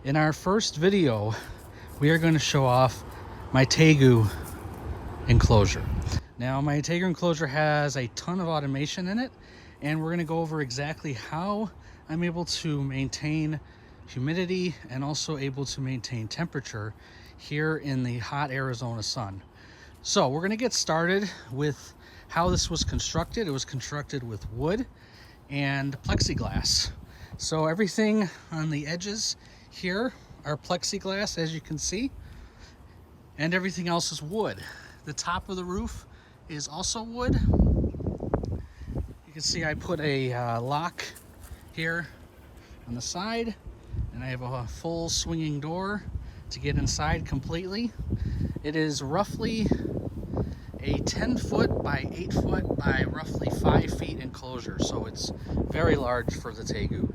In our first video, we are going to show off my Tegu enclosure. Now, my Tegu enclosure has a ton of automation in it, and we're going to go over exactly how I'm able to maintain humidity and also able to maintain temperature here in the hot Arizona sun. So we're going to get started with how this was constructed. It was constructed with wood and plexiglass. So everything on the edges here are plexiglass, as you can see, and everything else is wood. The top of the roof is also wood. You can see I put a lock here on the side, and I have a full swinging door to get inside completely. It is roughly a 10 foot by 8 foot by roughly 5 feet enclosure, so it's very large for the Tegu.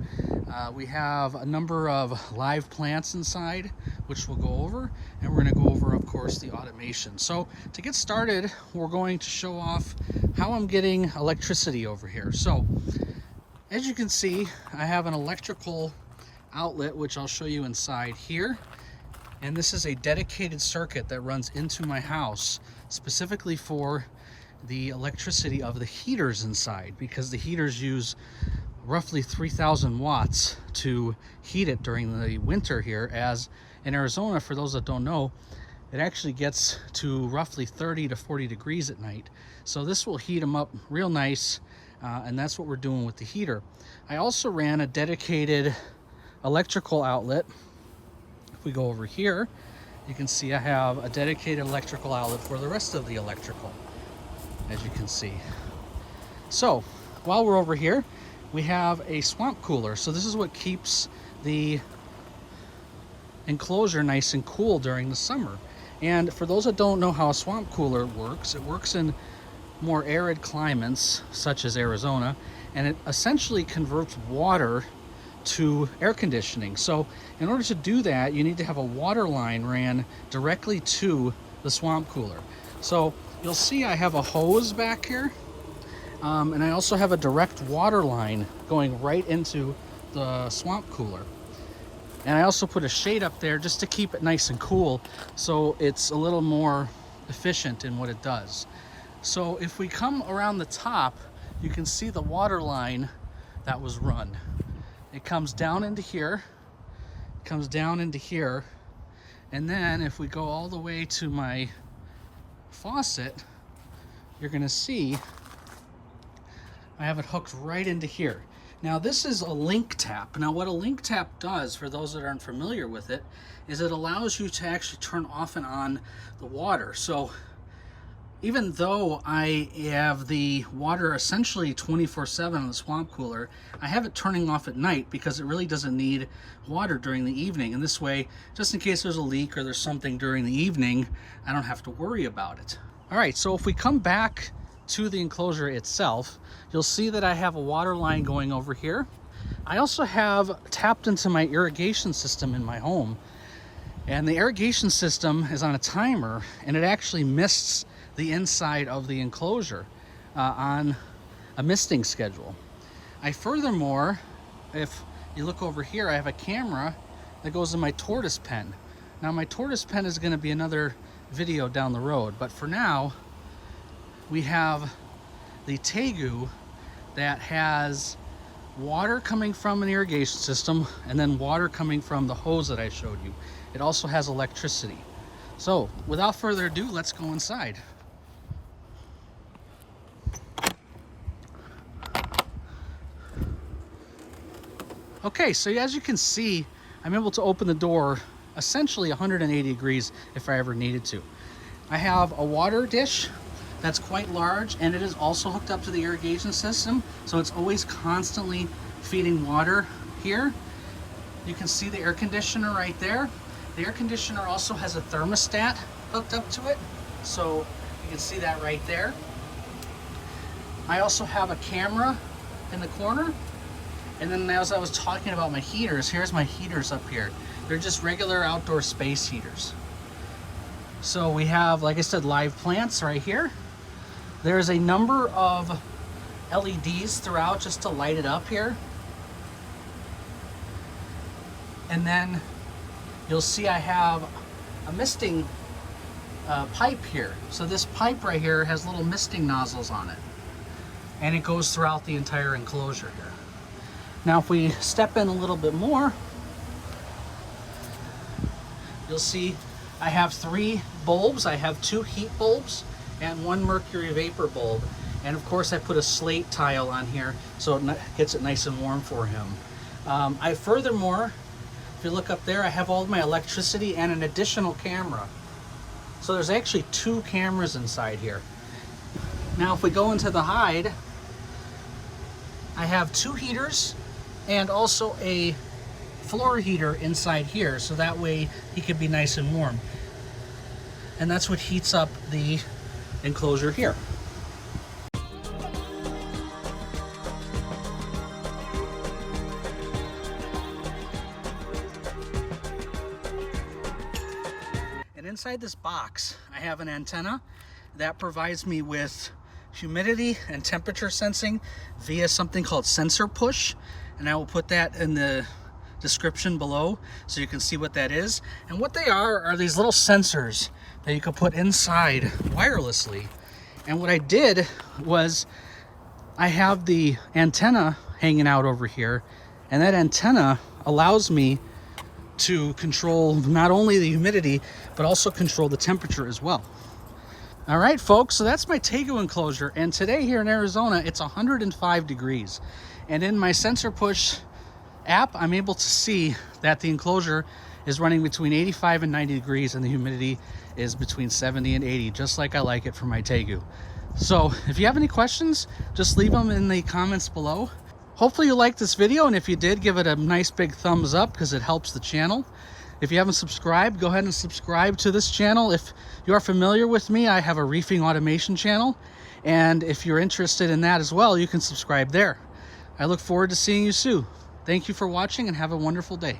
We have a number of live plants inside, which we'll go over, and we're going to go over, of course, the automation. So to get started, we're going to show off how I'm getting electricity over here. So as you can see, I have an electrical outlet, which I'll show you inside here. And this is a dedicated circuit that runs into my house specifically for the electricity of the heaters inside, because the heaters use roughly 3,000 watts to heat it during the winter here, as in Arizona, for those that don't know, it actually gets to roughly 30 to 40 degrees at night. So this will heat them up real nice, and that's what we're doing with the heater. I also ran a dedicated electrical outlet. If we go over here, you can see I have a dedicated electrical outlet for the rest of the electrical, as you can see. So while we're over here, we have a swamp cooler. So this is what keeps the enclosure nice and cool during the summer. And for those that don't know how a swamp cooler works, it works in more arid climates such as Arizona, and it essentially converts water to air conditioning. So in order to do that, you need to have a water line ran directly to the swamp cooler. So you'll see I have a hose back here, and I also have a direct water line going right into the swamp cooler. And I also put a shade up there just to keep it nice and cool, so it's a little more efficient in what it does. So if we come around the top, you can see the water line that was run. It comes down into here, comes down into here, and then if we go all the way to my faucet, you're gonna see I have it hooked right into here. Now this is a link tap. Now what a link tap does, for those that aren't familiar with it, is it allows you to actually turn off and on the water. So even though I have the water essentially 24/7 on the swamp cooler, I have it turning off at night because it really doesn't need water during the evening. And this way, just in case there's a leak or there's something during the evening, I don't have to worry about it. All right, so if we come back to the enclosure itself, you'll see that I have a water line going over here. I also have tapped into my irrigation system in my home, and the irrigation system is on a timer, and it actually mists the inside of the enclosure on a misting schedule. I furthermore, if you look over here, I have a camera that goes in my tortoise pen. Now my tortoise pen is going to be another video down the road, but for now we have the Tegu that has water coming from an irrigation system and then water coming from the hose that I showed you. It also has electricity. So without further ado, let's go inside. Okay, so as you can see, I'm able to open the door essentially 180 degrees if I ever needed to. I have a water dish that's quite large, and it is also hooked up to the irrigation system, so it's always constantly feeding water here. You can see the air conditioner right there. The air conditioner also has a thermostat hooked up to it, so you can see that right there. I also have a camera in the corner, and then as I was talking about my heaters, here's my heaters up here. They're just regular outdoor space heaters. So we have, like I said, live plants right here. There's a number of LEDs throughout just to light it up here. And then you'll see I have a misting pipe here. So this pipe right here has little misting nozzles on it, and it goes throughout the entire enclosure here. Now if we step in a little bit more, you'll see I have 3 bulbs. I have 2 heat bulbs and 1 mercury vapor bulb. And of course I put a slate tile on here so it gets it nice and warm for him. I furthermore, if you look up there, I have all my electricity and an additional camera. So there's actually 2 cameras inside here. Now if we go into the hide, I have 2 heaters and also a floor heater inside here, so that way he could be nice and warm. And that's what heats up the enclosure here. And inside this box, I have an antenna that provides me with humidity and temperature sensing via something called SensorPush, and I will put that in the description below so you can see what that is. And what they are these little sensors that you can put inside wirelessly. And what I did was I have the antenna hanging out over here, and that antenna allows me to control not only the humidity but also control the temperature as well. All right, folks, so that's my Tegu enclosure, and today here in Arizona it's 105 degrees, and in my SensorPush app I'm able to see that the enclosure is running between 85 and 90 degrees and the humidity is between 70 and 80, just like I like it for my Tegu. So if you have any questions, just leave them in the comments below. Hopefully you liked this video, and if you did, give it a nice big thumbs up because it helps the channel. If you haven't subscribed, go ahead and subscribe to this channel. If you are familiar with me, I have a reefing automation channel, and if you're interested in that as well, you can subscribe there. I look forward to seeing you soon. Thank you for watching and have a wonderful day.